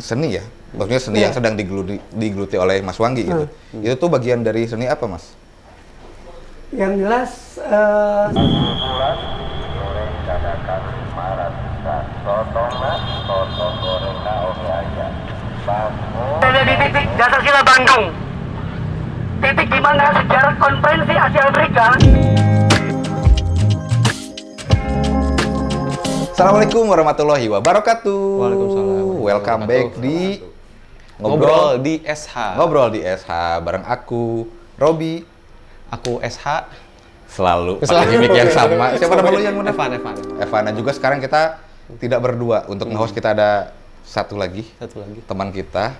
seni ya? Maksudnya seni yang sedang digeluti oleh Mas Wanggi gitu. Itu tuh bagian dari seni apa, Mas? Yang jelas di titik Dasar Sila Bandung, titik di mana sejarah konferensi Asia Afrika. Assalamualaikum warahmatullahi wabarakatuh. Waalaikumsalam. Welcome back di Ngobrol di SH. Ngobrol di SH bareng aku, Robi. Aku SH. Selalu pakai gimmick yang sama. Siapa nama lu yang mana? Evan. Evana juga. Sekarang kita tidak berdua. Untuk nge-host kita ada satu lagi. Teman kita,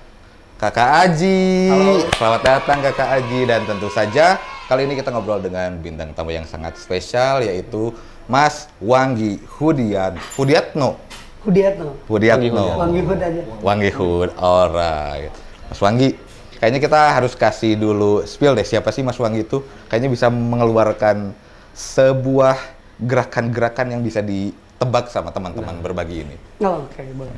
Kakak Aji. Halo. Selamat datang Kakak Aji. Dan tentu saja kali ini kita ngobrol dengan bintang tamu yang sangat spesial, yaitu Mas Wanggi Hudiatno. Wanggi Hud aja. Wanggi Hud, alright. Mas Wanggi, kayaknya kita harus kasih dulu spill deh, siapa sih Mas Wanggi itu? Kayaknya bisa mengeluarkan sebuah gerakan-gerakan yang bisa ditebak sama teman-teman berbagi ini. Oh, oke, boleh.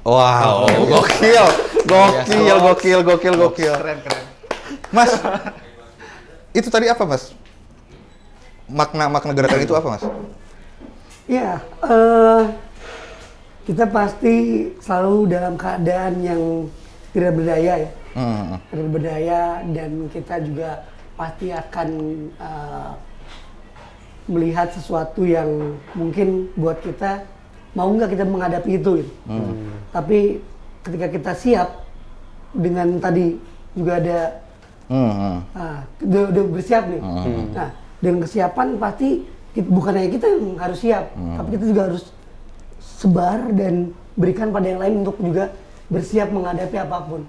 Wow, gokil. Keren. Mas, itu tadi apa, Mas? Makna gerakan itu apa, Mas? Ya, kita pasti selalu dalam keadaan yang tidak berdaya ya. Tidak berdaya, dan kita juga pasti akan melihat sesuatu yang mungkin buat kita mau nggak kita menghadapi itu gitu. Tapi ketika kita siap dengan tadi juga ada udah bersiap nih. Nah, dengan kesiapan pasti bukan hanya kita yang harus siap, tapi kita juga harus sebar dan berikan pada yang lain untuk juga bersiap menghadapi apapun.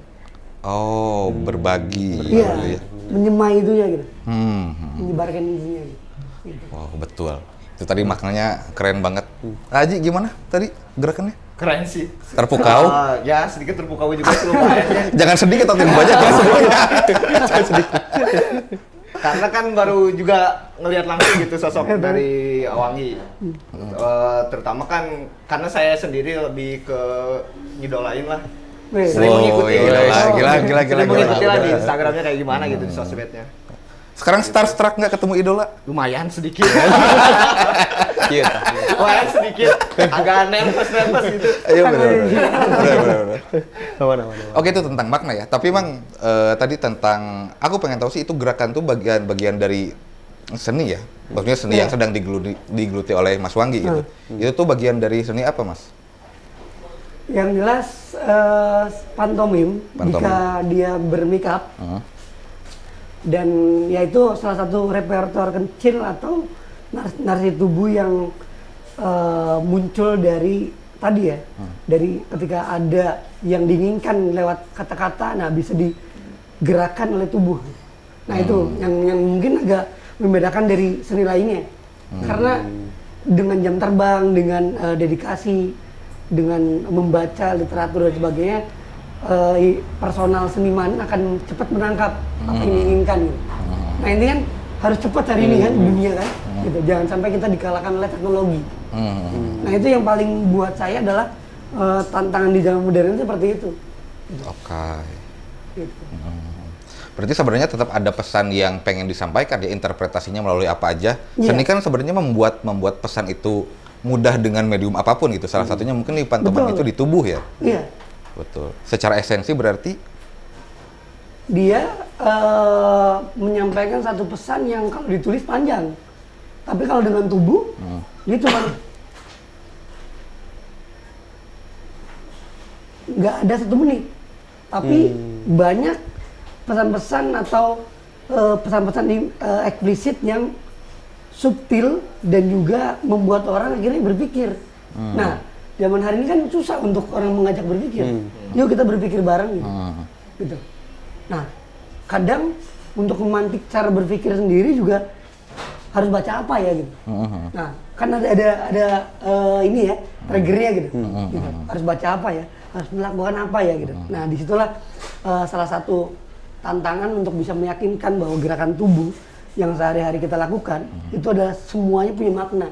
Oh, berbagi. Iya, menyemai itunya gitu. Menyebarkan itunya gitu. Wow, betul. Itu tadi maknanya keren banget. Aji, gimana tadi gerakannya? Keren sih. Terpukau? Ya, sedikit terpukau juga sih lumayan. Jangan sedikit atau banyak ya semuanya. Karena kan baru juga ngelihat langsung gitu sosok dari Wanggi. Terutama kan karena saya sendiri lebih ke ngidolain lah. Sering mengikuti gila. mengikuti lah di Instagramnya kayak gimana gitu, di sosmednya. Sekarang starstruck nggak ketemu idola? Lumayan sedikit. Lumayan sedikit. Agak nervous gitu. Iya benar. Mana. Oke, itu tentang makna ya. Tapi emang tadi tentang, aku pengen tahu sih itu gerakan tuh bagian dari seni ya. Maksudnya seni yang sedang digeluti oleh Mas Wanggi gitu. Itu tuh bagian dari seni apa, Mas? Yang jelas pantomim. Jika dia bermakeup. Dan yaitu salah satu repertoire kecil atau narasi tubuh yang muncul dari tadi ya, dari ketika ada yang diinginkan lewat kata-kata, nah bisa digerakkan oleh tubuh. Nah itu yang mungkin agak membedakan dari seni lainnya, karena dengan jam terbang, dengan dedikasi, dengan membaca literatur dan sebagainya, personal seniman akan cepat menangkap apa yang diinginkan gitu. Nah ini kan harus cepat hari ini kan dunia kan gitu. Jangan sampai kita dikalahkan oleh teknologi. Nah itu yang paling buat saya adalah tantangan di zaman modern seperti itu gitu. Oke. Gitu. Berarti sebenarnya tetap ada pesan yang pengen disampaikan ya, interpretasinya melalui apa aja. Seni kan sebenarnya membuat pesan itu mudah dengan medium apapun gitu. Salah satunya mungkin di pantomim itu di tubuh ya. Iya. Betul. Secara esensi berarti dia menyampaikan satu pesan yang kalau ditulis panjang, tapi kalau dengan tubuh dia cuma nggak ada 1 menit, tapi banyak pesan-pesan atau pesan-pesan eksplisit yang subtil dan juga membuat orang akhirnya berpikir. Nah, zaman hari ini kan susah untuk orang mengajak berpikir. Yuk kita berpikir bareng gitu. Gitu. Nah, kadang untuk memantik cara berpikir sendiri juga harus baca apa ya gitu. Nah, kan ada ini ya, triggernya gitu. Gitu. Harus baca apa ya, harus melakukan apa ya gitu. Nah, disitulah salah satu tantangan untuk bisa meyakinkan bahwa gerakan tubuh yang sehari-hari kita lakukan itu adalah semuanya punya makna.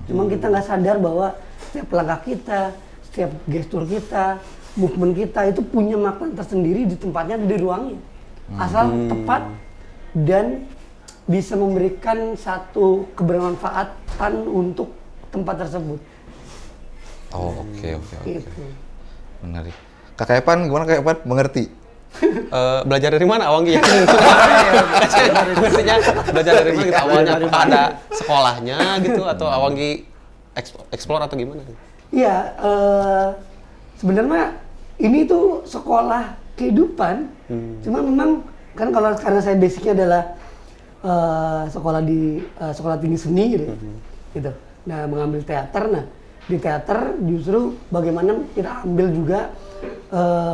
Cuma kita nggak sadar bahwa setiap langkah kita, setiap gestur kita, movement kita itu punya makna tersendiri di tempatnya, di ruangnya. Asal tepat dan bisa memberikan satu kebermanfaatan untuk tempat tersebut. Oh, oke. Gitu. Menarik. Kak Epan, gimana Kak Epan? Mengerti? Belajar dari mana Awanggi? Maksudnya belajar dari mana gitu awalnya? Apakah ada sekolahnya gitu atau Awanggi explore atau gimana? Iya, sebenarnya ini tuh sekolah kehidupan. Cuma memang kan karena saya basicnya adalah sekolah di sekolah tinggi seni gitu. Gitu. Nah, mengambil teater. Nah, di teater justru bagaimana kita ambil juga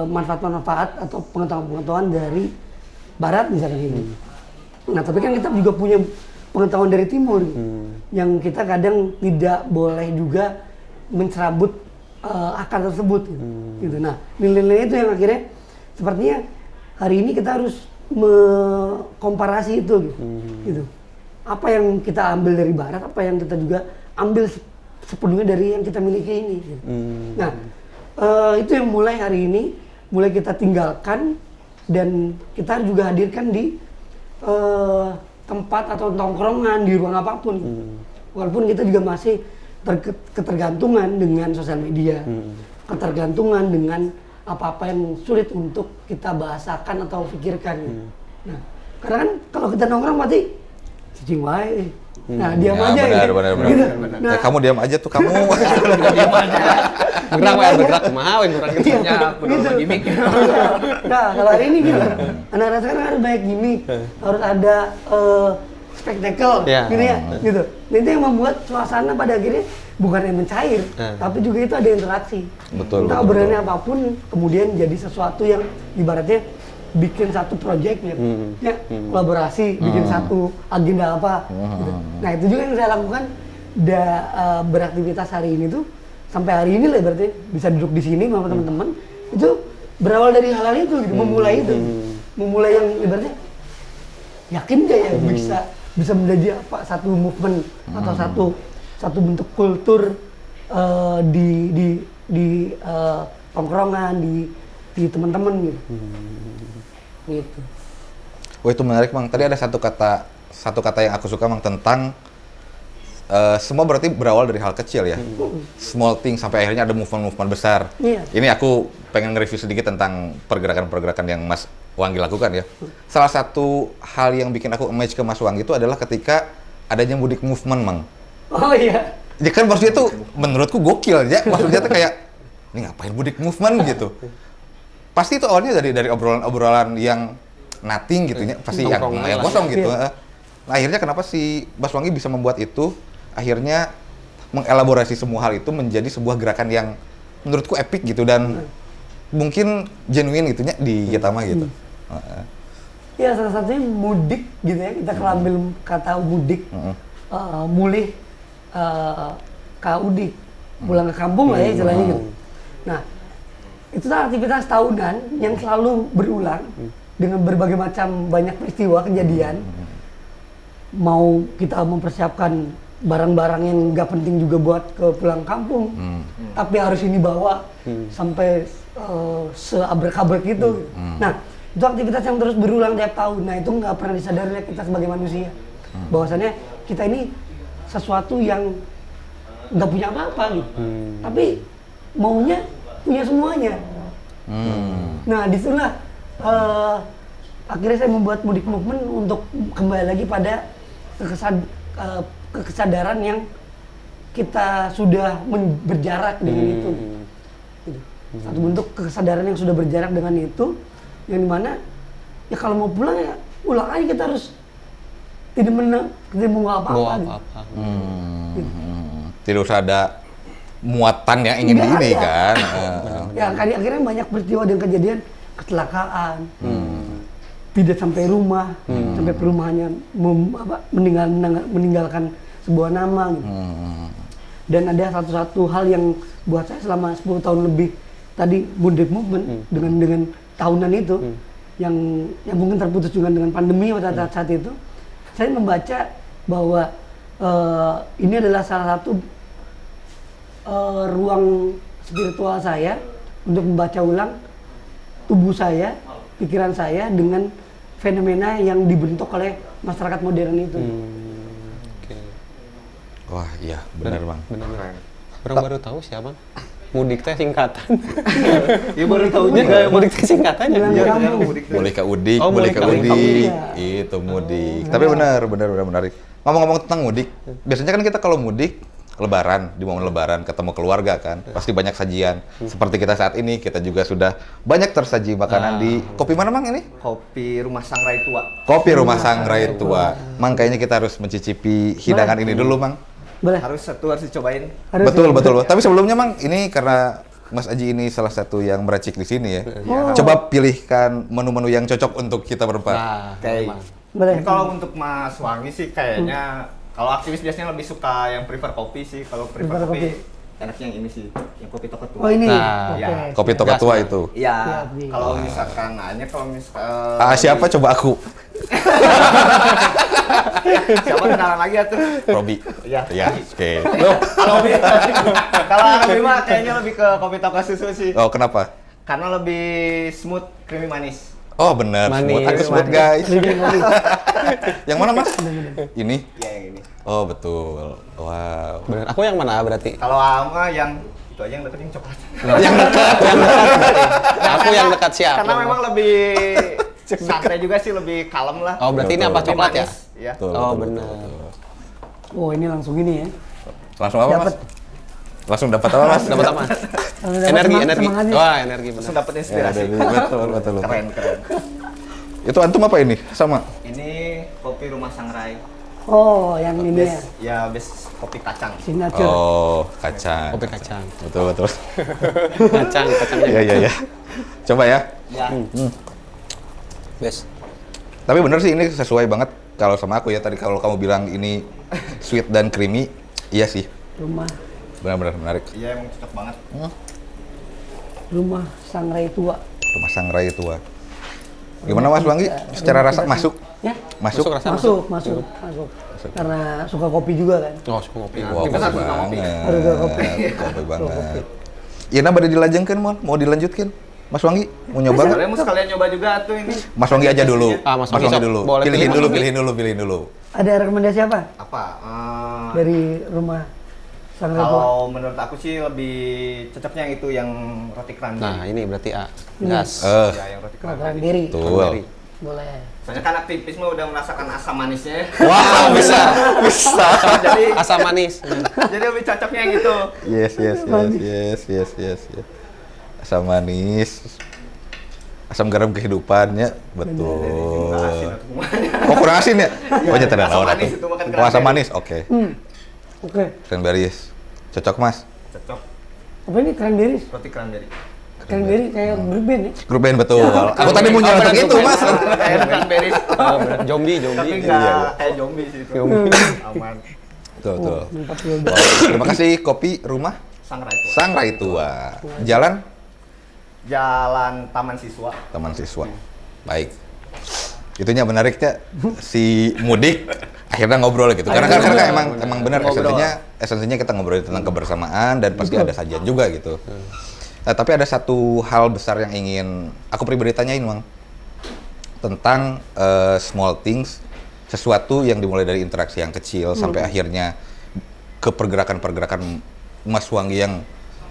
manfaat-manfaat atau pengetahuan-pengetahuan dari barat misalnya gitu. Nah, tapi kan kita juga punya pengetahuan dari timur yang kita kadang tidak boleh juga mencerabut akar tersebut gitu. Nah, nilai-nilai itu yang akhirnya sepertinya hari ini kita harus mengkomparasi itu gitu. Apa yang kita ambil dari barat, apa yang kita juga ambil sepenuhnya dari yang kita miliki ini gitu. Nah, itu yang mulai hari ini mulai kita tinggalkan dan kita juga hadirkan di tempat atau tongkrongan di ruang apapun. Walaupun kita juga masih ketergantungan dengan sosial media, ketergantungan dengan apa-apa yang sulit untuk kita bahasakan atau pikirkan. Nah, karena kan kalau kita nongkrong berarti cicing wae. Nah, diam aja gitu. Benar. Gitu. Nah, kamu diam aja tuh kamu. Diam aja. Bergerak kumaha we kurang gitu. Iya, gitu. Gimik. Nah, kalau hari ini gitu, anak-anak sekarang harus banyak gimmick, harus ada spektakel, gitu ya, gitu. Nah, itu yang membuat suasana pada akhirnya bukan yang mencair, tapi juga itu ada interaksi. Betul. Entah obrolannya apapun, kemudian jadi sesuatu yang ibaratnya bikin satu project ya, kolaborasi, bikin satu agenda apa. Gitu. Nah, itu juga yang saya lakukan beraktivitas hari ini tuh. Sampai hari ini lah berarti bisa duduk di sini sama teman-teman itu berawal dari hal-hal itu gitu, memulai itu, memulai yang ibaratnya yakin gak ya bisa menjadi apa satu movement atau satu bentuk kultur di tongkrongan di teman-teman gitu. Gitu. Wah, itu menarik Mang. Tadi ada satu kata yang aku suka Mang tentang semua berarti berawal dari hal kecil ya, small thing sampai akhirnya ada movement besar. Iya. Ini aku pengen nge-review sedikit tentang pergerakan-pergerakan yang Mas Wanggi lakukan ya. Salah satu hal yang bikin aku amazed ke Mas Wanggi itu adalah ketika adanya mudik movement, Mang. Oh iya. Ya kan maksudnya tuh menurutku gokil ya, maksudnya tuh kayak ini ngapain mudik movement gitu. Pasti itu awalnya dari obrolan-obrolan yang nothing gitu ya, pasti yang kosong gitu. Iya. Nah, akhirnya kenapa si Mas Wanggi bisa membuat itu? Akhirnya mengelaborasi semua hal itu menjadi sebuah gerakan yang menurutku epic gitu dan mungkin genuine gitu ya di kita mah gitu. Ya, salah satunya mudik gitu ya, kita kalau ambil kata mudik, mulih, kaudik, pulang ke kampung lah ya istilahnya gitu. Nah, itu aktivitas tahunan yang selalu berulang dengan berbagai macam banyak peristiwa kejadian. Mau kita mempersiapkan barang-barang yang nggak penting juga buat ke pulang kampung, tapi harus ini bawa sampai seabrek-abrek gitu. Nah, itu aktivitas yang terus berulang tiap tahun. Nah, itu nggak pernah disadari oleh kita sebagai manusia. Bahwasannya kita ini sesuatu yang nggak punya apa-apa gitu, tapi maunya punya semuanya. Nah, disitulah akhirnya saya membuat mudik movement untuk kembali lagi pada kesadaran yang kita sudah berjarak dengan itu. Gitu. Satu bentuk kesadaran yang sudah berjarak dengan itu, yang dimana ya kalau mau pulang ya pulang aja, kita harus tidak mau apa-apa. Tidak usah ada muatan yang ingin Nggak ini ada. kan. Ya akhirnya banyak peristiwa dan kejadian kecelakaan, tidak sampai rumah, sampai perumahannya meninggalkan sebuah nama gitu. Dan ada satu hal yang buat saya selama 10 tahun lebih tadi Mudik Movement dengan tahunan itu yang mungkin terputus juga dengan pandemi pada saat itu, saya membaca bahwa ini adalah salah satu ruang spiritual saya untuk membaca ulang tubuh saya, pikiran saya dengan fenomena yang dibentuk oleh masyarakat modern itu. Oke. Wah, iya, benar Bang. Benar. Orang baru tahu sih Abang. Mudik teh singkatan. Ya baru tahu juga ya, Mudik teh singkatannya. Bilang Iya, kamu. ternyata mudik. Boleh ke Udik, Oh, boleh ke boleh ke Udik. Udik. Itu mudik. Tapi benar menarik. Ngomong-ngomong tentang mudik, biasanya kan kita kalau mudik Lebaran, di momen Lebaran ketemu keluarga kan, pasti banyak sajian. Seperti kita saat ini, kita juga sudah banyak tersaji makanan di kopi mana Mang ini? Kopi Rumah Sangrai Tua. Kopi Rumah Sangrai Tua. Mang kayaknya kita harus mencicipi hidangan ini dulu Mang. Boleh. Harus dicobain. Harus Betul. ya. Tapi sebelumnya Mang, ini karena Mas Aji ini salah satu yang meracik di sini ya. Oh. Coba pilihkan menu-menu yang cocok untuk kita berempat. Nah, Oke. Boleh. Ini kalau untuk Mas Wangi sih kayaknya kalau aktivis biasanya lebih suka yang prefer kopi sih. Kalau prefer Prefer kopi, kopi. enaknya yang ini sih, yang kopi toko tua. Oh ini. Nah, Oke. ya. Kopi Toko Gas, Tua Mang. itu. Iya. Iya. Kalau misalkan Siapa coba aku? siapa kenalan lagi ya tuh? Robi. Iya. Ya, oke. Kalau lebih mah kayaknya lebih ke kopi toko susu sih. Oh, kenapa? Karena lebih smooth, creamy manis. Oh, benar. Smooth. Manis. Aku smooth, Manis. guys. Yang mana, Mas? Ini? Iya yang ini. Oh, betul. Wow. benar. Aku yang mana berarti? Kalau Ama yang itu aja yang deket yang coklat. Yang dekat. Aku yang dekat siap. Karena memang lebih santai juga sih, lebih kalem lah. Oh, berarti ini Betul. apa Lebih coklat ya? manis, Iya. Betul, Oh, betul, benar. betul. Oh ini langsung ini ya. Langsung apa, Mas? Dapat. Langsung dapat apa, Mas? Dapat apa? Langsung dapat Energi. semangatnya. Wah, energi Langsung benar. dapat Ya, inspirasi. betul. Keren. Itu antum apa ini? Sama? Ini kopi Rumah Sangrai. Oh yang ini ya. Ya, best kopi kacang. Signature. Oh, kacang. Kopi kacang. Betul. Kacangnya. Iya. Coba ya. Ya. Best. Tapi bener sih ini sesuai banget kalau sama aku ya. Tadi kalau kamu bilang ini sweet dan creamy, iya sih. Rumah Benar-benar menarik. Iya, emang cocok banget. Rumah Sangrai Tua. Rumah Sangrai Tua. Gimana Mas Wangi? Secara rasa masuk? Ya. Masuk? Masuk rasa Masuk. Karena suka kopi juga kan. Oh, suka ngopi. Wah, Kita kopi harus suka kopi. banget. Harus suka kopi. Kopi banget. Iya, nah pada dilajengkan, mau dilanjutkan. Mas Wangi, mau nyoba nggak? Kalian mau sekalian nyoba juga tuh ini. Mas Wangi aja dulu. Ah, Mas Wangi, sok. dulu. Boleh Pilihin pilih, dulu, Mas pilihin dulu. Ada rekomendasi apa Apa? dari rumah Sangrai Tua? Kalau menurut aku sih lebih cocoknya yang itu yang roti crunchy. Nah, ini berarti A. Gas. Ya, yang roti Makan crunchy. diri. Betul. Boleh. Soalnya kan aktivis mah udah merasakan asam manisnya. Wow, bisa. jadi Asam manis. jadi lebih cocoknya yang itu. Yes. Asam manis. Asam garam kehidupannya, betul. Kurang asin atau gimana? Oh, kurang asin ya? Oh, nyata Asam naon manis atuh. itu makan Oh, asam cranberry. manis, oke. Oke. Cranberries. Cocok, Mas. Cocok Apa ini cranberry? roti cranberry. Cranberry kayak grup band ya? Grup band betul. Aku tadi mau Oh, nyeletuk benar, itu, grup Mas. band. Kayak cranberry. Oh, benar. Zombie. Tapi Iya. nggak kayak zombie sih itu. Aman. Betul. Mantap juga. Wah, terima kasih kopi rumah Sangrai Tua. Sangrai Tua. Jalan Jalan Taman Siswa. Taman Siswa. Baik. Itunya menariknya si mudik akhirnya ngobrol gitu. Karena emang benar Ngobrol. esensinya kita ngobrol tentang kebersamaan dan pasti ada sajian juga gitu. Nah, tapi ada satu hal besar yang ingin aku pribadi tanyain, Mang. Tentang small things, sesuatu yang dimulai dari interaksi yang kecil sampai akhirnya ke pergerakan-pergerakan Mas Wangi yang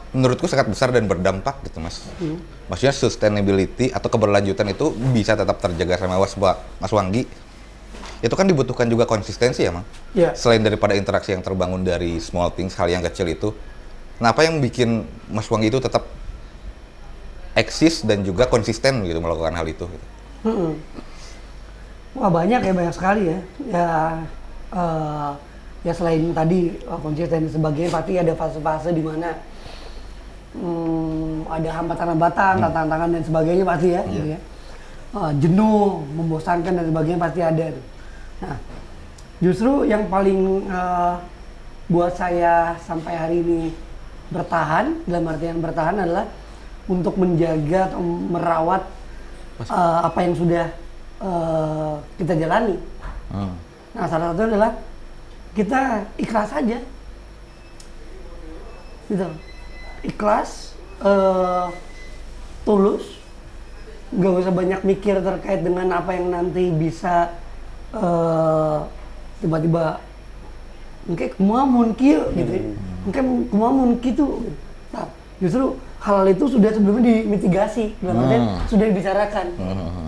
menurutku sangat besar dan berdampak gitu, Mas. Maksudnya sustainability atau keberlanjutan itu bisa tetap terjaga sama Mas Wangi. Itu kan dibutuhkan juga konsistensi ya, Mang? Iya. Selain daripada interaksi yang terbangun dari small things, hal yang kecil itu. Nah, apa yang bikin Mas Wangi itu tetap eksis dan juga konsisten gitu melakukan hal itu? Gitu? Wah banyak sekali ya. Ya ya selain tadi konsisten dan sebagainya, pasti ada fase-fase di mana ada hambatan-hambatan, tantangan dan sebagainya pasti ya, gitu ya. Jenuh, membosankan dan sebagainya pasti ada tuh. Nah, justru yang paling buat saya sampai hari ini bertahan, dalam artian bertahan adalah untuk menjaga atau merawat apa yang sudah kita jalani. Nah, salah satu adalah kita ikhlas aja, gitu. Ikhlas, tulus, nggak usah banyak mikir terkait dengan apa yang nanti bisa tiba-tiba mungkin kemauan kieu gitu, mungkin kemauan gitu. Nah, justru hal itu sudah sebelumnya dimitigasi, sudah dibicarakan.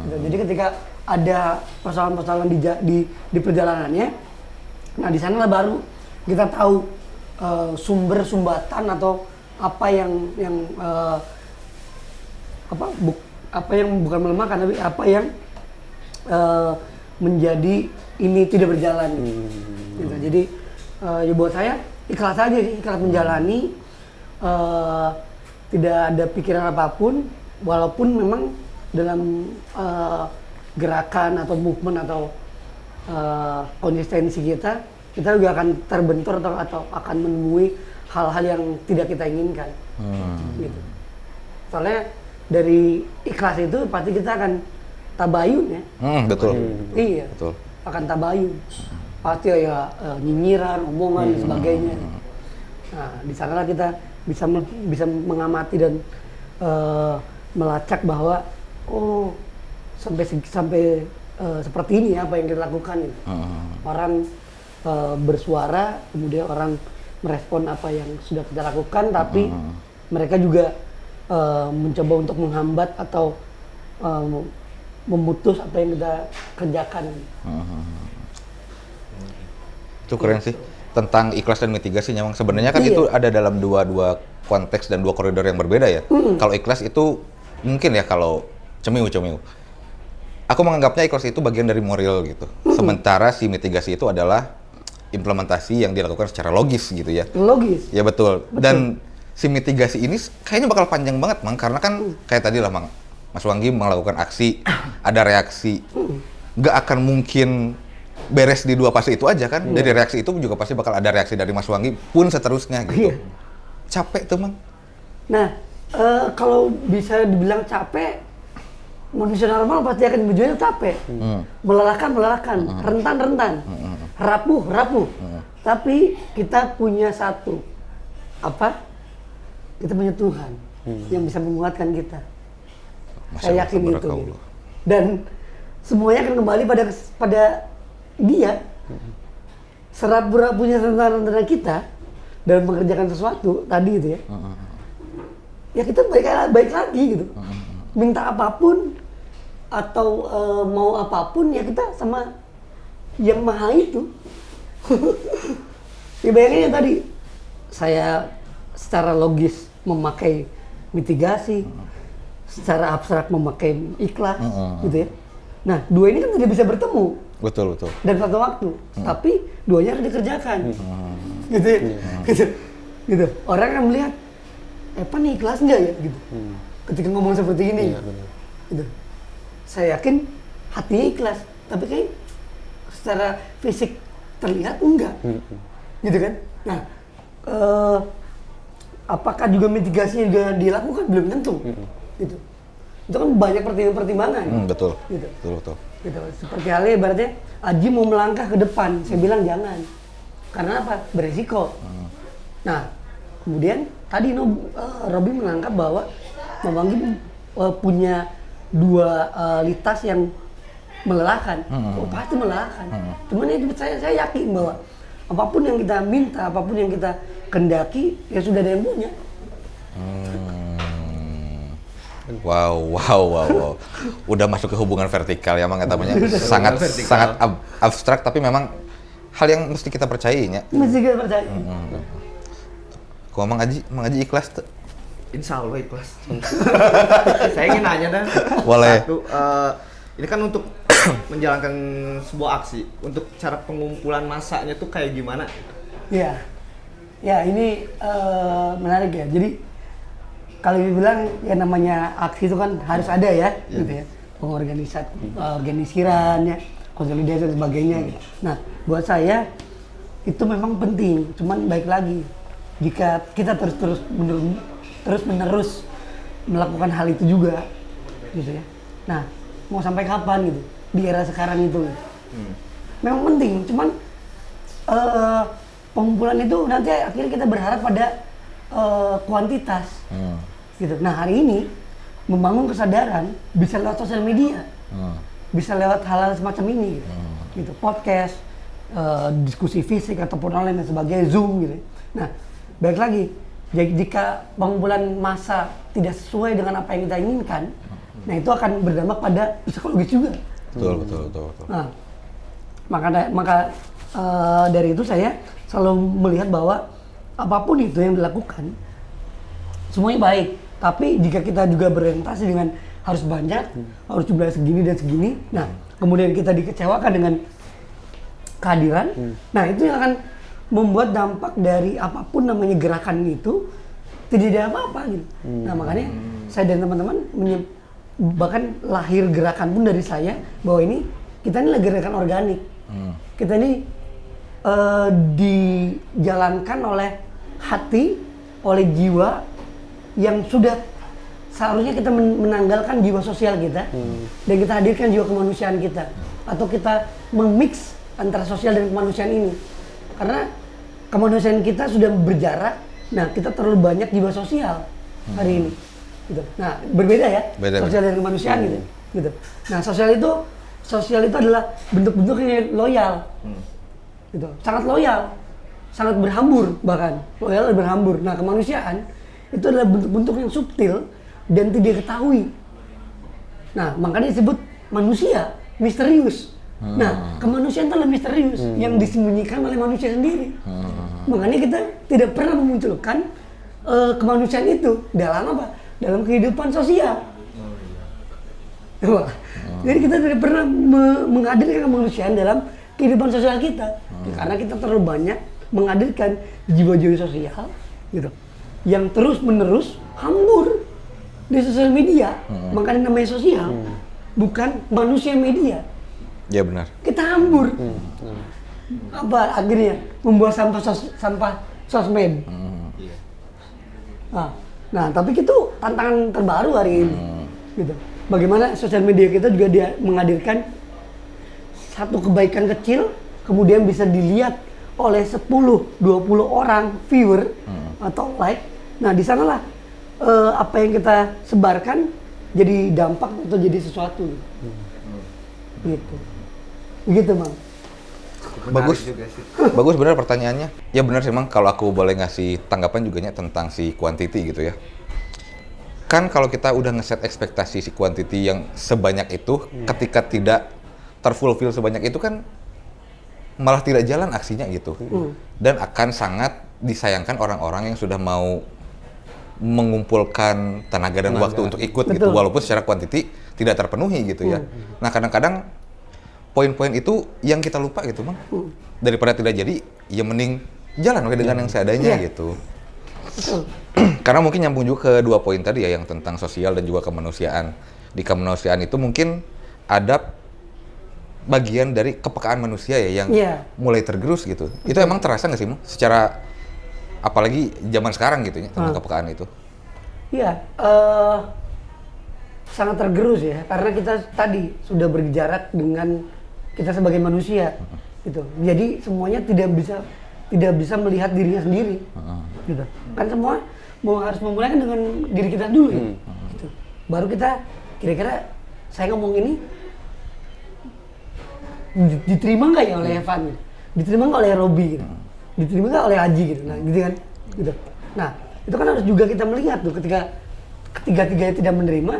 Gitu. Jadi ketika ada persoalan-persoalan di perjalanannya, nah di sana baru kita tahu sumber sumbatan atau apa yang apa yang bukan melemahkan, tapi apa yang menjadi ini tidak berjalan. Gitu. Jadi ya buat saya ikhlas aja sih, ikhlas menjalani, tidak ada pikiran apapun, walaupun memang dalam gerakan atau movement atau konsistensi kita juga akan terbentur atau akan menemui hal-hal yang tidak kita inginkan. Gitu. Soalnya dari ikhlas itu pasti kita akan tabayun ya. Betul. Iya. Betul. Akan tabayun. Pasti ya nyinyiran, omongan dan sebagainya. Nah, di sanalah kita bisa mengamati dan melacak bahwa sampai seperti ini apa yang kita lakukan gitu. Orang bersuara, kemudian orang merespon apa yang sudah kita lakukan, tapi mereka juga mencoba untuk menghambat atau memutus apa yang kita kerjakan. Itu keren sih. Tentang ikhlas dan mitigasi, memang sebenarnya kan itu ada dalam dua konteks dan dua koridor yang berbeda ya. Kalau ikhlas itu mungkin ya kalau cemiu. Aku menganggapnya ikhlas itu bagian dari moral gitu. Sementara si mitigasi itu adalah implementasi yang dilakukan secara logis gitu ya. Logis. Ya betul. Dan si mitigasi ini kayaknya bakal panjang banget, Mang, karena kan kayak tadi lah, Mang, Mas Wanggi melakukan aksi, ada reaksi. Nggak akan mungkin beres di dua fase itu aja kan. Dari reaksi itu juga pasti bakal ada reaksi dari Mas Wanggi pun seterusnya gitu. Capek tuh, Mang. Nah, kalau bisa dibilang capek, manusia normal pasti akan berjuang capek. Melelahkan, rentan, rapuh. Tapi kita punya satu, apa? Kita punya Tuhan yang bisa menguatkan kita. Saya yakin itu. Gitu. Dan semuanya akan kembali pada Dia. Serapu-rapunya tentara kita dalam mengerjakan sesuatu tadi itu ya. Ya kita baik lagi gitu. Minta apapun atau mau apapun ya kita sama yang maha itu. Ya bayangin ya tadi saya secara logis memakai mitigasi, secara abstrak memakai ikhlas, gitu ya. Nah, dua ini kan tidak bisa bertemu. Betul. Dan satu waktu, tapi duanya harus dikerjakan. Gitu ya. Gitu. Orang akan melihat, Evan nih ikhlas nggak ya? Gitu. Ketika ngomong seperti ini. Gitu. Saya yakin hatinya ikhlas, tapi kayak secara fisik terlihat enggak. Gitu kan? Nah, apakah juga mitigasinya juga dilakukan? Belum tentu. Gitu. Itu kan banyak pertimbangan. Betul. Gitu. Betul. Gitu. Seperti halnya ibaratnya Aji mau melangkah ke depan, saya bilang jangan. Karena apa? Beresiko. Nah, kemudian tadi Robby menganggap bahwa Bang Wanggi punya dua litas yang melelahkan. Pasti melelahkan. Cuman itu saya yakin bahwa apapun yang kita minta, apapun yang kita kendaki, ya sudah ada yang punya. Wow. Udah masuk ke hubungan vertikal ya, Mang, katanya. sangat abstrak, tapi memang hal yang mesti kita percayainya. Mesti kita percaya. Kok Mang Aji ikhlas tuh? Insya Allah ikhlas. Saya ingin nanya dah. Boleh. Satu, ini kan untuk menjalankan sebuah aksi, untuk cara pengumpulan masanya tuh kayak gimana? Ya, ya ini menarik ya. Jadi kalau dibilang ya namanya aksi itu kan harus ada ya, gitu ya. Pengorganisiran ya, konsolidasi dan sebagainya. Gitu. Nah, buat saya itu memang penting. Cuman baik lagi, jika kita terus menerus melakukan hal itu juga, gitu ya. Nah, mau sampai kapan gitu di era sekarang itu? Memang penting. Cuman pengumpulan itu nanti akhirnya kita berharap pada kuantitas, gitu. Nah, hari ini membangun kesadaran bisa lewat sosial media, bisa lewat hal-hal semacam ini, gitu. Podcast, diskusi fisik ataupun online dan sebagainya, Zoom, gitu. Nah, baik lagi, jika pengumpulan massa tidak sesuai dengan apa yang kita inginkan, nah itu akan berdampak pada psikologis juga. Betul. Nah, maka dari itu saya selalu melihat bahwa apapun itu yang dilakukan semuanya baik. Tapi jika kita juga berorientasi dengan harus banyak, harus jumlah segini dan segini, nah kemudian kita dikecewakan dengan kehadiran, nah itu yang akan membuat dampak dari apapun namanya gerakan itu tidak ada apa-apa gitu. Nah makanya saya dan teman-teman bahkan lahir gerakan pun dari saya bahwa kita ini lagi gerakan organik. Kita ini dijalankan oleh hati, oleh jiwa yang sudah seharusnya kita menanggalkan jiwa sosial kita dan kita hadirkan jiwa kemanusiaan kita, atau kita memix antara sosial dan kemanusiaan ini, karena kemanusiaan kita sudah berjarak. Nah, kita terlalu banyak jiwa sosial hari ini, gitu. Nah, berbeda ya, sosial dan kemanusiaan gitu. Nah, sosial itu adalah bentuk-bentuk yang loyal, gitu. Sangat loyal, sangat berhambur, bahkan loyal dan berhambur. Nah, kemanusiaan itu adalah bentuk-bentuk yang subtil dan tidak diketahui. Nah, makanya disebut manusia misterius. Nah, kemanusiaan itu adalah misterius yang disembunyikan oleh manusia sendiri. Makanya kita tidak pernah memunculkan kemanusiaan itu dalam apa? Dalam kehidupan sosial. Jadi kita tidak pernah menghadirkan kemanusiaan dalam kehidupan sosial kita, karena kita terlalu banyak menghadirkan jiwa-jiwa sosial, gitu, yang terus-menerus hambur di sosial media. Makanya namanya sosial, bukan manusia media. Ya benar. Kita hambur. Apa akhirnya membuat sampah sosmed. Nah, tapi itu tantangan terbaru hari ini. Gitu. Bagaimana sosial media kita juga dia menghadirkan satu kebaikan kecil, kemudian bisa dilihat oleh 10-20 orang viewer atau like. Nah, di sanalah apa yang kita sebarkan jadi dampak atau jadi sesuatu. Gitu. Begitu, Bang. Bagus benar pertanyaannya. Ya benar sih, Mang, kalau aku boleh ngasih tanggapan juga tentang si quantity gitu ya. Kan kalau kita udah ngeset ekspektasi si quantity yang sebanyak itu, ketika tidak terfulfill sebanyak itu kan malah tidak jalan aksinya gitu. Dan akan sangat disayangkan orang-orang yang sudah mau mengumpulkan tenaga dan waktu untuk ikut. Betul. Gitu, walaupun secara quantity tidak terpenuhi gitu ya. Nah, kadang-kadang poin-poin itu yang kita lupa gitu, Bang. Daripada tidak jadi, ya mending jalan dengan yang seadanya gitu. Karena mungkin nyambung juga ke 2 poin tadi ya, yang tentang sosial dan juga kemanusiaan. Di kemanusiaan itu mungkin ada bagian dari kepekaan manusia ya yang mulai tergerus gitu. Itu emang terasa nggak sih, Bang? Secara apalagi zaman sekarang gitu ya, tentang kepekaan itu. Iya, sangat tergerus ya, karena kita tadi sudah berjarak dengan kita sebagai manusia, gitu. Jadi semuanya tidak bisa melihat dirinya sendiri, gitu. Kan semua harus memulai dengan diri kita dulu, ya. Gitu. Baru kita kira-kira saya ngomong ini diterima nggak ya oleh Evan, diterima nggak oleh Robi, gitu. Diterima nggak oleh Haji, gitu. Nah, gitu kan, gitu. Nah, itu kan harus juga kita melihat tuh, ketika ketiga-tiganya tidak menerima,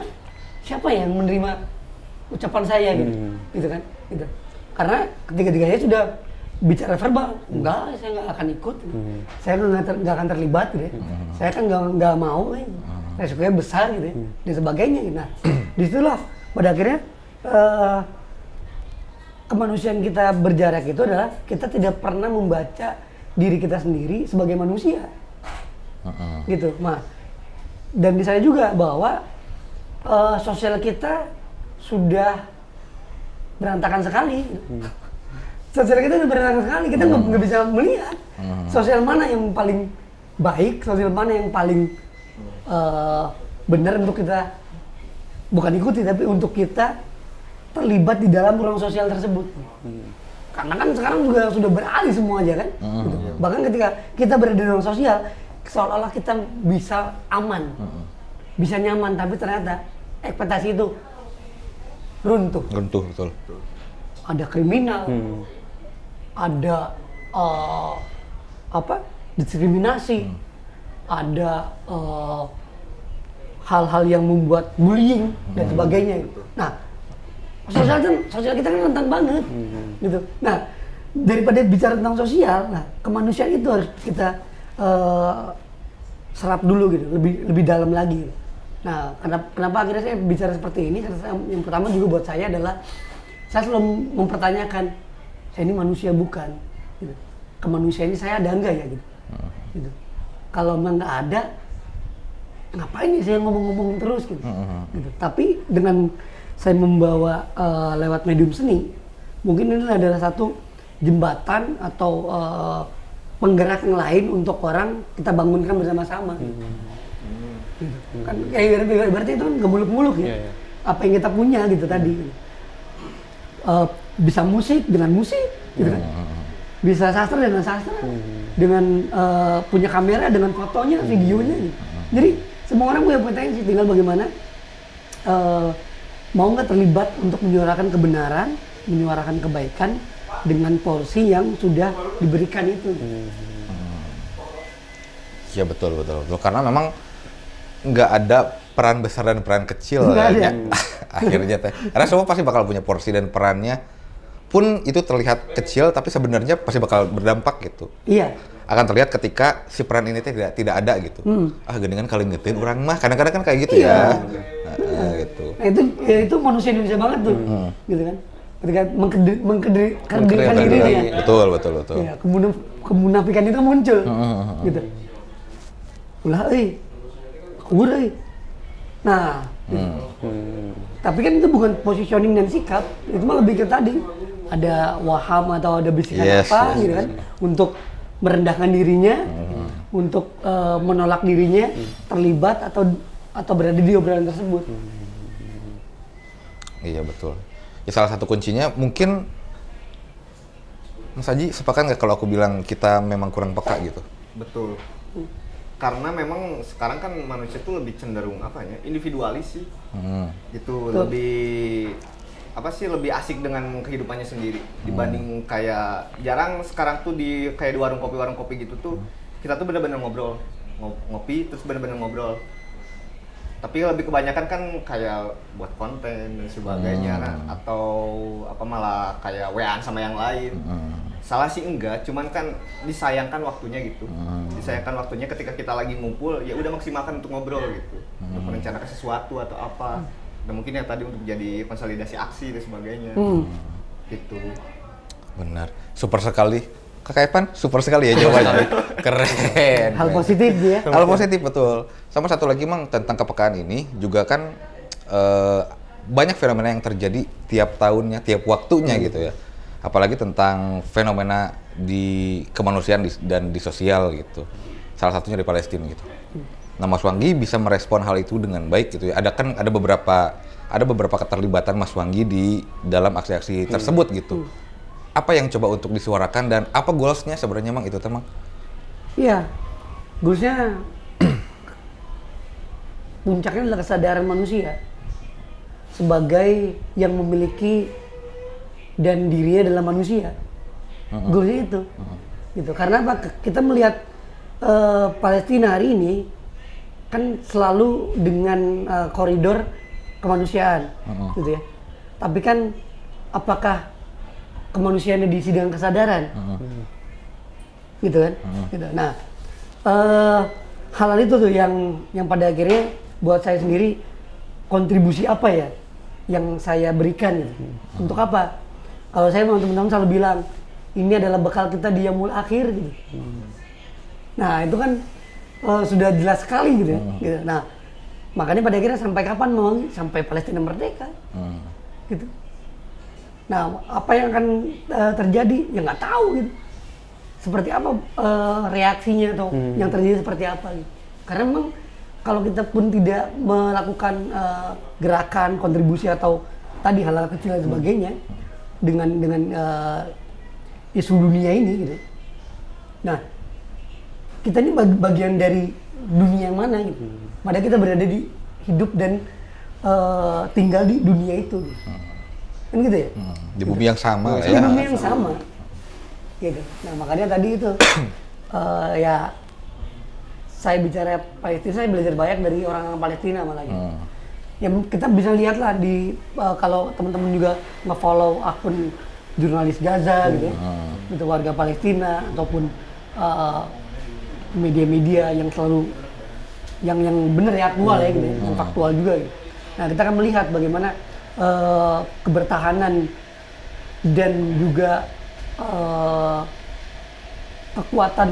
siapa yang menerima ucapan saya gitu, gitu kan, gitu. Karena ketiga-tiganya sudah bicara verbal, enggak, saya nggak akan ikut, saya nggak akan terlibat, gitu. Saya kan nggak mau, resikonya besar gitu, dan sebagainya. Nah, disitulah pada akhirnya kemanusiaan kita berjarak itu adalah kita tidak pernah membaca diri kita sendiri sebagai manusia. Gitu. Nah, dan di sana juga bahwa sosial kita sudah berantakan sekali. Sosial kita udah berantakan sekali, kita nggak bisa melihat sosial mana yang paling baik, sosial mana yang paling benar untuk kita bukan ikuti, tapi untuk kita terlibat di dalam ruang sosial tersebut. Karena kan sekarang juga sudah beralih semua aja kan. Gitu. Bahkan ketika kita berada di ruang sosial, seolah-olah kita bisa aman, bisa nyaman, tapi ternyata ekspektasi itu runtuh. Runtuh, betul. Ada kriminal, ada diskriminasi, ada hal-hal yang membuat bullying dan sebagainya. Nah, sosial kita kan rentan banget, gitu. Nah, daripada bicara tentang sosial, nah kemanusiaan itu harus kita serap dulu gitu, lebih dalam lagi. Nah, kenapa akhirnya saya bicara seperti ini? Karena yang pertama juga buat saya adalah saya selalu mempertanyakan, saya ini manusia bukan? Gitu. Kemanusiaan ini saya ada enggak ya gitu? Gitu. Kalau memang nggak ada, ngapain ya saya ngomong-ngomong terus gitu? Gitu. Tapi dengan saya membawa lewat medium seni, mungkin ini adalah satu jembatan atau penggerak yang lain untuk orang kita bangunkan bersama-sama. Gitu. Kan kayak berarti itu kan nggak muluk-muluk ya. Apa yang kita punya gitu tadi. Bisa musik dengan musik, gitu kan? Bisa sastra dengan sastra, dengan punya kamera dengan fotonya, videonya. Gitu. Jadi semua orang punya potensi, tinggal bagaimana mau nggak terlibat untuk menyuarakan kebenaran, menyuarakan kebaikan dengan porsi yang sudah diberikan itu. Iya betul. Karena memang nggak ada peran besar dan peran kecil ya. Akhirnya teh. Karena semua pasti bakal punya porsi dan perannya. Pun itu terlihat kecil, tapi sebenarnya pasti bakal berdampak gitu. Iya. Akan terlihat ketika si peran ini teh tidak ada gitu. Geningan kali ngetin orang mah. Kadang-kadang kan kayak gitu ya. Gitu. Nah itu manusia Indonesia banget tuh, gitu kan? Ketika mengkerdilkan dirinya ya. Betul. Ya, kemunafikan itu muncul, gitu. Ulah, Nah, tapi kan itu bukan positioning dan sikap, itu mah lebih ke tadi ada waham atau ada bisikan gitu kan, untuk merendahkan dirinya, untuk menolak dirinya, terlibat atau berada di obrolan tersebut. Iya betul. Ya salah satu kuncinya mungkin Mas Haji sepakat nggak kalau aku bilang kita memang kurang peka gitu? Betul. Karena memang sekarang kan manusia tuh lebih cenderung individualis sih. Gitu, lebih lebih asik dengan kehidupannya sendiri dibanding kayak jarang sekarang tuh kayak di warung kopi gitu tuh kita tuh benar-benar ngobrol, ngopi terus benar-benar ngobrol. Tapi lebih kebanyakan kan kayak buat konten dan sebagainya atau malah kayak WA-an sama yang lain. Salah sih enggak, cuman kan disayangkan waktunya gitu. Disayangkan waktunya ketika kita lagi ngumpul, ya udah maksimalkan untuk ngobrol gitu. Untuk merencanakan sesuatu atau apa. Dan mungkin yang tadi untuk jadi konsolidasi aksi dan sebagainya. Gitu. Benar. Super sekali. Kakak Evan, super sekali ya jawabannya. Keren. Hal positif ya. Hal positif, betul. Sama satu lagi Mang, tentang kepekaan ini juga kan banyak fenomena yang terjadi tiap tahunnya, tiap waktunya gitu ya. Apalagi tentang fenomena di kemanusiaan dan di sosial gitu. Salah satunya di Palestina gitu. Nah, Mas Wanggi bisa merespon hal itu dengan baik gitu ya. Ada beberapa keterlibatan Mas Wanggi di dalam aksi-aksi tersebut gitu. Apa yang coba untuk disuarakan dan apa goalsnya sebenarnya Mang itu Mang? Iya, goalsnya puncaknya adalah kesadaran manusia sebagai yang memiliki dan dirinya adalah manusia. Goalsnya itu, gitu. Karena apa? Kita melihat Palestina hari ini kan selalu dengan koridor kemanusiaan, gitu ya. Tapi kan apakah kemanusiaannya diisi dengan kesadaran, gitu kan? Gitu. Nah, hal-hal itu tuh yang pada akhirnya buat saya sendiri kontribusi apa ya yang saya berikan gitu. Untuk apa? Kalau saya sama teman-teman selalu bilang, ini adalah bekal kita di yaumul akhir gitu. Nah itu kan sudah jelas sekali gitu ya. Gitu. Nah makanya pada akhirnya sampai kapan mau? Sampai Palestina merdeka. Gitu. Nah apa yang akan terjadi? Ya nggak tahu gitu. Seperti apa reaksinya atau yang terjadi seperti apa gitu. Karena memang kalau kita pun tidak melakukan gerakan, kontribusi atau tadi hal-hal kecil dan sebagainya dengan isu dunia ini gitu. Nah, kita ini bagian dari dunia yang mana gitu. Padahal kita berada di hidup dan tinggal di dunia itu. Gitu. Kan gitu ya? Di bumi yang sama Di ya. bumi yang sama. Gitu. Nah, makanya tadi itu ya saya bicara Palestina, saya belajar banyak dari orang-orang Palestina malah gitu. Ya kita bisa lihat lah di kalau teman-teman juga nge-follow akun jurnalis Gaza gitu ya, itu warga Palestina ataupun media-media yang selalu yang benar ya aktual ya gitu, yang faktual juga gitu. Nah kita akan melihat bagaimana kebertahanan dan juga kekuatan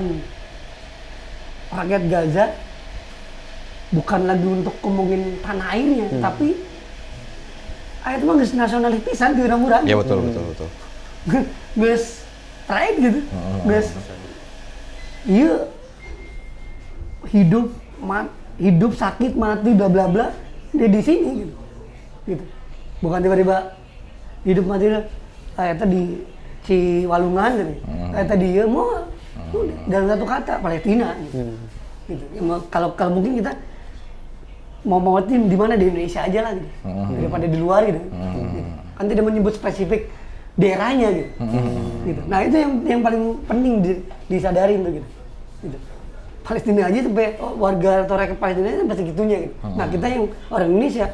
rakyat Gaza bukan lagi untuk ngomongin tanah airnya, tapi itu mah geus nasionalis pisan di urang-urang. Ya betul. Geus pride gitu. Geus ieu hidup sakit mati bla bla bla di sini gitu. Gitu. Bukan tiba-tiba hidup mati eta di Ciwalungan gitu. Eta di ieu mah dalam satu kata Palestina gitu. Gitu. Ya, kalau mungkin kita mau tim di mana di Indonesia aja lah gitu. Daripada di luar gitu. Gitu. Kan tidak menyebut spesifik daerahnya gitu. Gitu. Nah itu yang paling penting disadari itu gitu. Gitu. Palestina aja sampai warga atau rakyat Palestina sampai segitunya gitu. Nah kita yang orang Indonesia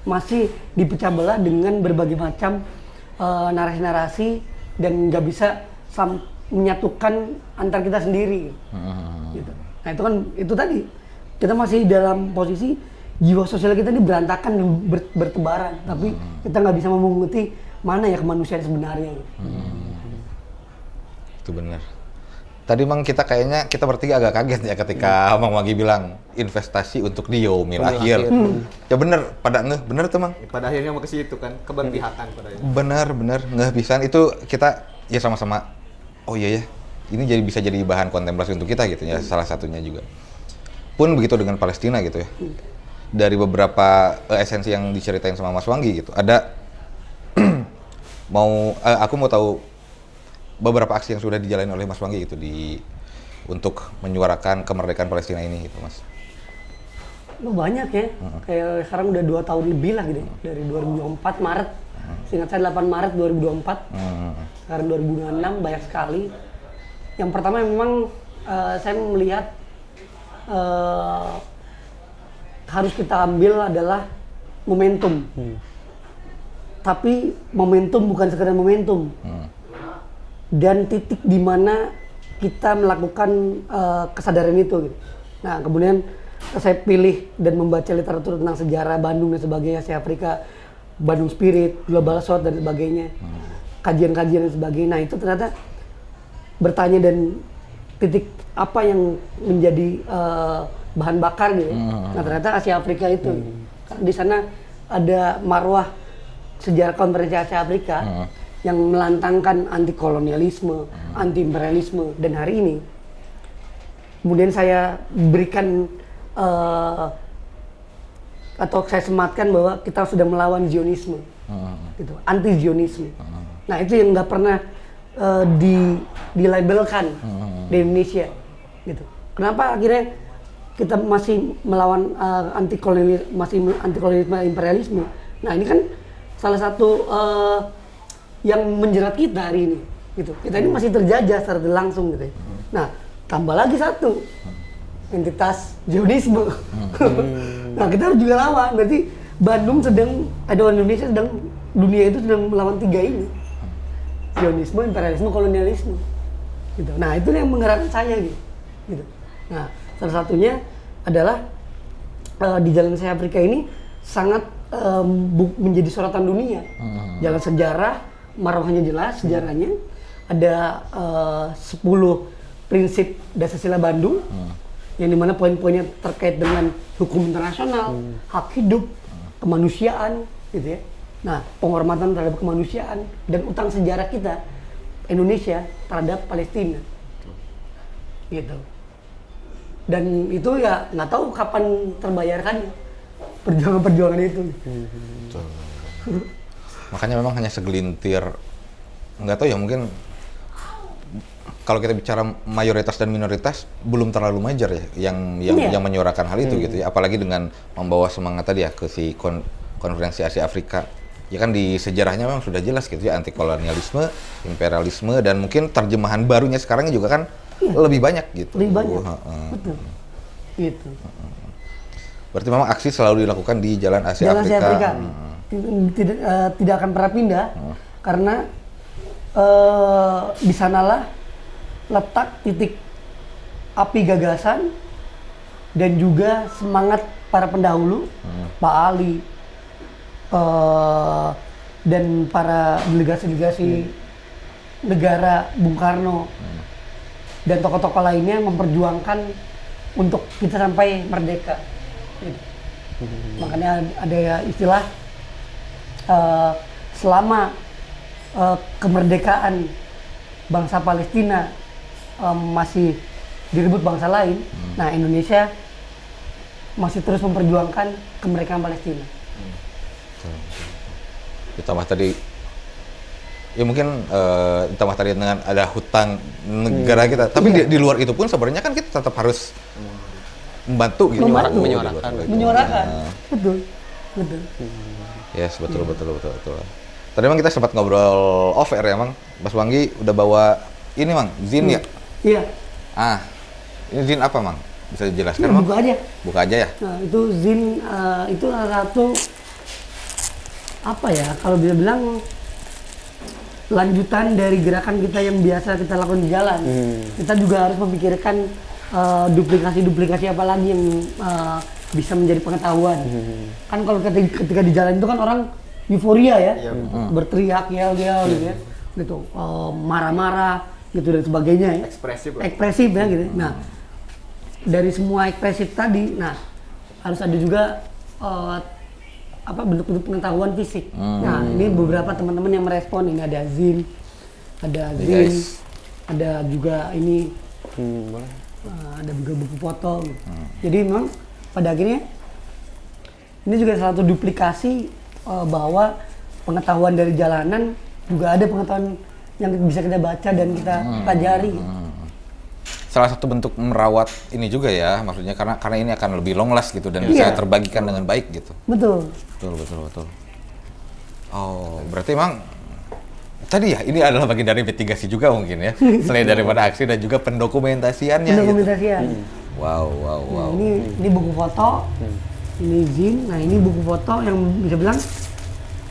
masih dipecah belah dengan berbagai macam narasi-narasi dan nggak bisa menyatukan antar kita sendiri. Gitu. Nah itu kan itu tadi kita masih dalam posisi jiwa sosial kita ini berantakan dan bertebaran, tapi kita nggak bisa memunguti mana ya kemanusiaan sebenarnya. Itu benar. Tadi memang kita bertiga agak kaget ya ketika Mang Wagi bilang investasi untuk di yaumil akhir. Ya bener, bener tuh Mang. Pada akhirnya mau ke situ kan, keberpihakan pada akhirnya. Bener, nggak bisa itu kita ya sama-sama. Oh iya ya, ini bisa jadi bahan kontemplasi untuk kita gitu ya, salah satunya juga. Pun begitu dengan Palestina gitu ya. Dari beberapa esensi yang diceritain sama Mas Wanggi gitu, ada aku mau tahu beberapa aksi yang sudah dijalani oleh Mas Wanggi gitu untuk menyuarakan kemerdekaan Palestina ini gitu Mas. Banyak ya, kayak sekarang udah 2 tahun lebih lah gitu, dari 2024 Maret, seingat saya 8 Maret 2024, sekarang 2026 banyak sekali. Yang pertama memang saya melihat harus kita ambil adalah momentum. Tapi momentum bukan sekedar momentum. Dan titik di mana kita melakukan kesadaran itu gitu. Nah, kemudian saya pilih dan membaca literatur tentang sejarah Bandung dan sebagainya, Asia Afrika, Bandung Spirit, Global South dan sebagainya. Kajian-kajian dan sebagainya. Nah, itu ternyata bertanya dan titik apa yang menjadi bahan bakar gitu. Nah ternyata Asia Afrika itu, karena di sana ada marwah sejarah konferensi Asia Afrika yang melantangkan anti kolonialisme, anti imperialisme, dan hari ini kemudian saya berikan atau saya sematkan bahwa kita sudah melawan Zionisme, gitu, anti Zionisme. Nah itu yang nggak pernah dilabelkan di Indonesia, gitu. Kenapa akhirnya kita masih melawan anti kolonialisme imperialisme? Nah ini kan salah satu yang menjerat kita hari ini, gitu. Kita ini masih terjajah secara langsung, gitu. Nah tambah lagi satu entitas Zionisme. Nah kita harus juga lawan. Berarti Bandung Indonesia sedang, dunia itu sedang melawan 3 ini. Zionisme, imperialisme, kolonialisme. Gitu. Nah, itu yang menggerakkan saya gitu. Nah, salah satunya adalah di Jalan Asia Afrika ini sangat menjadi sorotan dunia. Jalan sejarah marwahnya jelas sejarahnya. Ada 10 prinsip dasar sila Bandung yang dimana poin-poinnya terkait dengan hukum internasional, hak hidup, kemanusiaan, gitu ya. Nah, penghormatan terhadap kemanusiaan dan utang sejarah kita Indonesia terhadap Palestina, gitu. Dan itu ya nggak tahu kapan terbayarkan perjuangan-perjuangan itu. Makanya memang hanya segelintir, nggak tahu ya, mungkin kalau kita bicara mayoritas dan minoritas belum terlalu major ya yang menyuarakan hal itu gitu ya, apalagi dengan membawa semangat tadi ya ke si konferensi Asia Afrika. Ya kan di sejarahnya memang sudah jelas gitu ya, anti kolonialisme, imperialisme, dan mungkin terjemahan barunya sekarang juga kan lebih banyak gitu. Lebih banyak, betul. Gitu. Berarti memang aksi selalu dilakukan di Jalan Asia Jalan Afrika. Asia Afrika. Tidak akan pernah pindah karena di sanalah letak titik api gagasan dan juga semangat para pendahulu, Pak Ali dan para delegasi-delegasi negara, Bung Karno dan tokoh-tokoh lainnya memperjuangkan untuk kita sampai merdeka. Makanya ada istilah selama kemerdekaan bangsa Palestina masih direbut bangsa lain, nah Indonesia masih terus memperjuangkan kemerdekaan Palestina. Ditambah tadi, ya mungkin ditambah tadi dengan ada hutang negara kita, tapi di luar itu pun sebenarnya kan kita tetap harus membantu gitu, menyuarakan. Betul. Yes, betul. Tadi emang kita sempat ngobrol off air ya, Mang. Mas Wanggi udah bawa ini, Mang, zin ya? Iya. Ini zin apa, Mang? Bisa dijelaskan, Ya, Mang? buka aja ya? Nah, itu zin itu salah satu apa ya, kalau bisa bilang lanjutan dari gerakan kita yang biasa kita lakukan di jalan. Kita juga harus memikirkan duplikasi apa lagi yang bisa menjadi pengetahuan. Kan kalau ketika di jalan itu kan orang euforia ya, berteriak, yel-yel gitu ya, gitu, marah-marah gitu dan sebagainya ya. Ekspresif ya gitu. Nah, dari semua ekspresif tadi, nah harus ada juga bentuk-bentuk pengetahuan fisik. Nah, ini beberapa teman-teman yang merespon, ini ada zin, ada juga ini, ada juga buku foto. Gitu. Jadi memang pada akhirnya ini juga salah satu duplikasi bahwa pengetahuan dari jalanan juga ada pengetahuan yang bisa kita baca dan kita pelajari. Salah satu bentuk merawat ini juga ya, maksudnya karena ini akan lebih long last gitu dan bisa terbagikan dengan baik gitu. Betul. Oh, berarti emang tadi ya ini adalah bagian dari mitigasi juga mungkin ya, selain daripada aksi dan juga pendokumentasiannya. Pendokumentasian. Gitu. Wow. Nah, ini buku foto, ini zin. Nah, ini buku foto yang bisa bilang,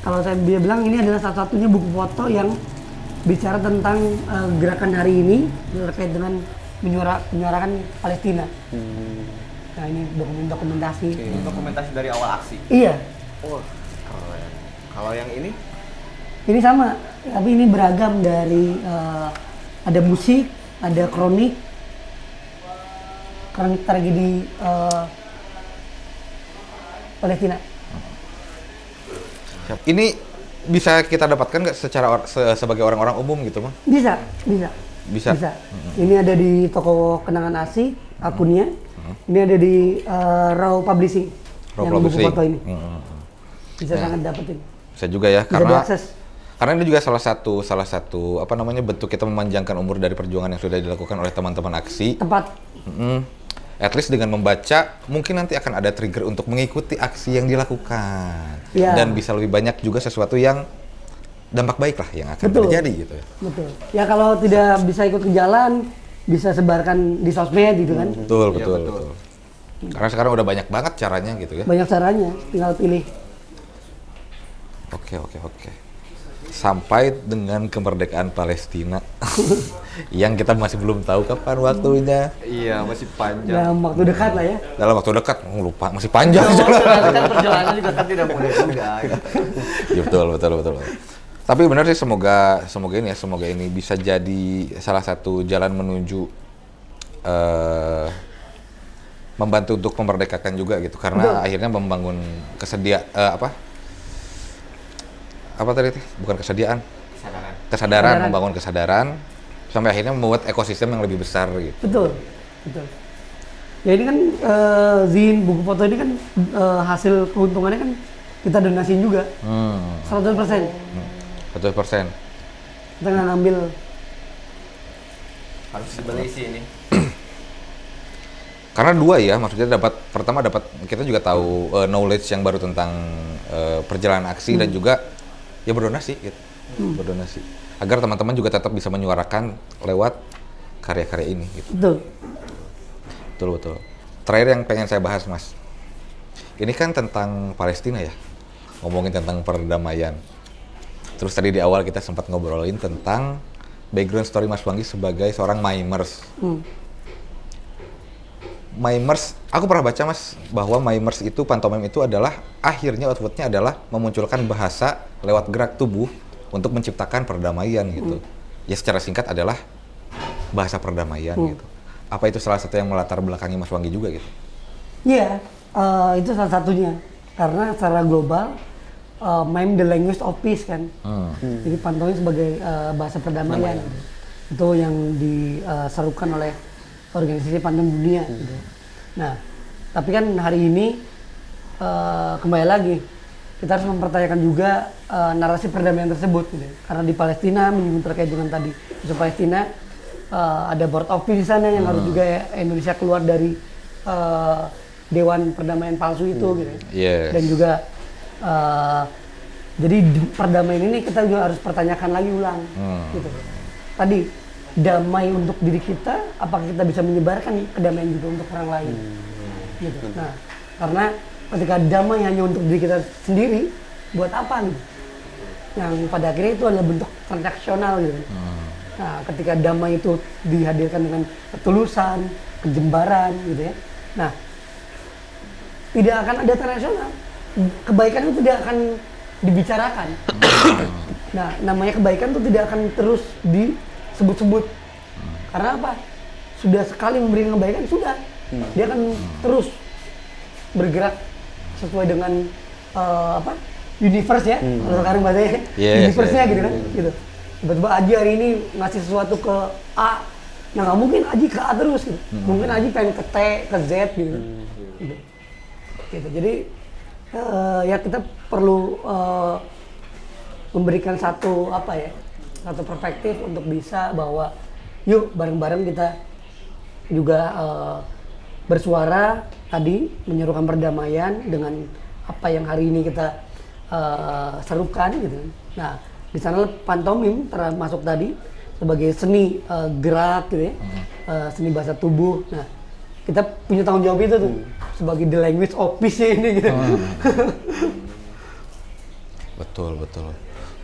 kalau saya bilang ini adalah salah satunya buku foto yang bicara tentang gerakan hari ini terkait dengan menyuarakan Palestina. Nah, ini dokumentasi. Dokumentasi dari awal aksi. Iya. Oh, keren. Kalau yang ini? Ini sama, tapi ini beragam dari ada musik, ada kronik tragedi Palestina. Ini bisa kita dapatkan nggak secara sebagai orang-orang umum gitu, Mang? Bisa. Ini ada di toko Kenangan Asih akunnya. Ini ada di Raw Publishing. Buku foto ini. Bisa sangat dapetin. Bisa juga ya, bisa diakses. Karena ini juga salah satu bentuk kita memanjangkan umur dari perjuangan yang sudah dilakukan oleh teman-teman aksi. Tepat. At least dengan membaca, mungkin nanti akan ada trigger untuk mengikuti aksi yang dilakukan. Ya. Dan bisa lebih banyak juga sesuatu yang dampak baik lah yang akan terjadi gitu ya. Betul. Ya kalau tidak bisa ikut ke jalan, bisa sebarkan di sosmed gitu kan. Betul. Karena sekarang udah banyak banget caranya gitu ya. Banyak caranya, tinggal pilih. Oke. Sampai dengan kemerdekaan Palestina yang kita masih belum tahu kapan waktunya. Iya, masih panjang. Dalam waktu dekat lah ya. Dalam waktu dekat, lupa, masih panjang. Kan perjalanan juga kan tidak mudah juga. Ya, betul. Tapi benar sih, semoga ini bisa jadi salah satu jalan menuju membantu untuk memerdekakan juga gitu, karena akhirnya membangun apa tadi itu? Bukan kesediaan, kesadaran, membangun kesadaran sampai akhirnya membuat ekosistem yang lebih besar gitu. Betul. Ya ini kan Zin buku foto ini kan hasil keuntungannya kan kita donasiin juga 100%. 100%. Kita nggak ngambil. Harus dibeli sih ini. Karena dua ya, maksudnya pertama kita juga tahu knowledge yang baru tentang perjalanan aksi dan juga ya berdonasi gitu. Berdonasi. Agar teman-teman juga tetap bisa menyuarakan lewat karya-karya ini gitu. Betul. Terakhir yang pengen saya bahas, Mas. Ini kan tentang Palestina ya. Ngomongin tentang perdamaian. Terus tadi di awal kita sempat ngobrolin tentang background story Mas Wanggi sebagai seorang mimers. Mimers, aku pernah baca Mas, bahwa mimers itu, pantomim itu adalah akhirnya outputnya adalah memunculkan bahasa lewat gerak tubuh untuk menciptakan perdamaian gitu. Ya secara singkat adalah bahasa perdamaian gitu. Apa itu salah satu yang melatar belakangi Mas Wanggi juga gitu? Iya, itu salah satunya. Karena secara global, mime the language of peace kan. Jadi pantomim sebagai bahasa perdamaian. Itu yang diserukan oleh organisasi pantomim dunia gitu. Nah, tapi kan hari ini kembali lagi kita harus mempertanyakan juga narasi perdamaian tersebut gitu. Karena di Palestina menyinggung terkait dengan tadi isu Palestina, ada board of peace di sana yang harus juga Indonesia keluar dari dewan perdamaian palsu itu gitu. Yes. Dan juga jadi perdamaian ini kita juga harus pertanyakan lagi ulang gitu. Tadi damai untuk diri kita, apakah kita bisa menyebarkan kedamaian juga untuk orang lain? Gitu. Nah, karena ketika damai hanya untuk diri kita sendiri, buat apa gitu? Yang pada akhirnya itu adalah bentuk transaksional gitu. Nah, ketika damai itu dihadirkan dengan ketulusan, kejembaran gitu ya. Nah, tidak akan ada transaksional. Kebaikan itu tidak akan dibicarakan. Nah, namanya kebaikan itu tidak akan terus disebut-sebut. Karena apa? Sudah sekali memberikan kebaikan, sudah. Dia akan terus bergerak sesuai dengan universe ya. Kalau sekarang bahasanya universe-nya gitu kan. Gitu. Tiba-tiba Aji hari ini ngasih sesuatu ke A, nah nggak mungkin Aji ke A terus gitu. Mungkin Aji pengen ke T, ke Z gitu. Gitu. Jadi ya kita perlu memberikan satu perspektif untuk bisa bahwa yuk bareng-bareng kita juga bersuara tadi menyerukan perdamaian dengan apa yang hari ini kita serukan gitu. Nah, di sana pantomim termasuk tadi sebagai seni gerak gitu ya, seni bahasa tubuh. Nah, kita punya tanggung jawab itu tuh sebagai the language of peace ini gitu. Betul.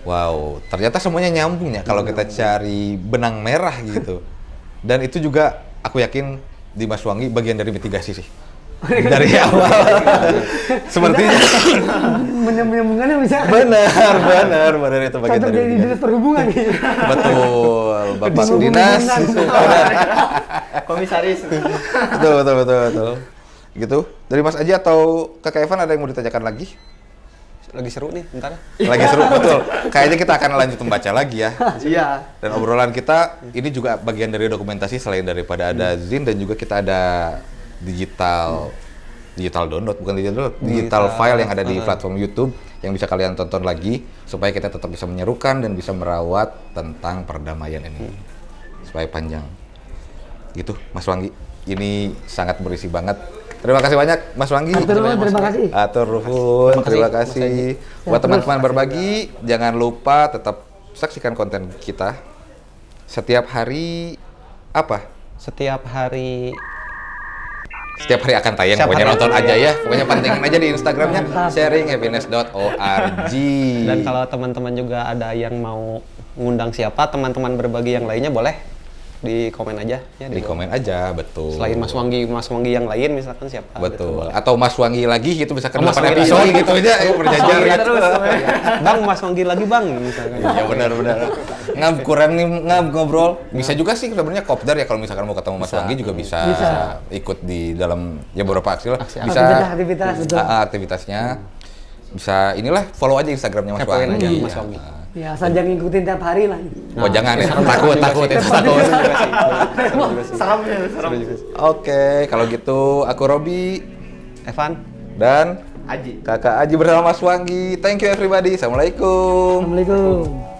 Wow, ternyata semuanya nyambung ya kalau kita cari benang merah gitu. Dan itu juga aku yakin di Mas Wanggi bagian dari mitigasi sih. Dari awal. Sepertinya menyambungannya bisa. Benar itu bagian Contoh dari dari dinas perhubungan gitu. Betul, Bapak Dinas. Komisaris. Betul. Gitu. Dari Mas Aji atau Kakak Evan ada yang mau ditanyakan lagi? Lagi seru nih, bentar. Lagi seru, betul. Kayaknya kita akan lanjut membaca lagi ya. Iya. Dan obrolan kita ini juga bagian dari dokumentasi selain daripada ada Zin dan juga kita ada digital download, bukan digital file yang ada di platform YouTube yang bisa kalian tonton lagi supaya kita tetap bisa menyerukan dan bisa merawat tentang perdamaian ini supaya panjang. Gitu, Mas Wanggi. Ini sangat berisi banget. Terima kasih banyak Mas Wanggi. Terima kasih. Atur nuhun, terima kasih. Buat teman-teman berbagi, jangan lupa tetap saksikan konten kita setiap hari Setiap hari akan tayang, pokoknya nonton aja ya. Pokoknya pantengin aja di Instagramnya sharinghappiness.org. Dan kalau teman-teman juga ada yang mau ngundang siapa, teman-teman berbagi yang lainnya boleh di komen aja ya Di komen aja, betul. Selain Mas Wanggi yang lain misalkan siapa? Betul. Gitu. Atau Mas Wangi lagi gitu misalkan Oh, Mas 8 Wangi episode lagi. gitu aja, ayo berjajar Mas Wanggi ya. terus. Bang, Mas Wanggi lagi bang misalkan. Iya benar. Kurang nih ngobrol. Bisa juga sih sebenarnya kopdar ya kalau misalkan mau ketemu Mas Wangi juga bisa ikut di dalam ya beberapa aksi lah. Bisa Aktivitas, betul. aktivitasnya. Bisa inilah follow aja Instagramnya Mas Kepoin Wangi. aja Iya. Mas Wanggi. Ya, asal jangan ngikutin tiap hari lah. Oh jangan ya, takut itu takut. Serem ya, serem. Oke, kalau gitu aku Robi Evan. dan Aji. Kakak Aji bersama Mas Wanggi. Thank you everybody. Assalamualaikum. Assalamualaikum.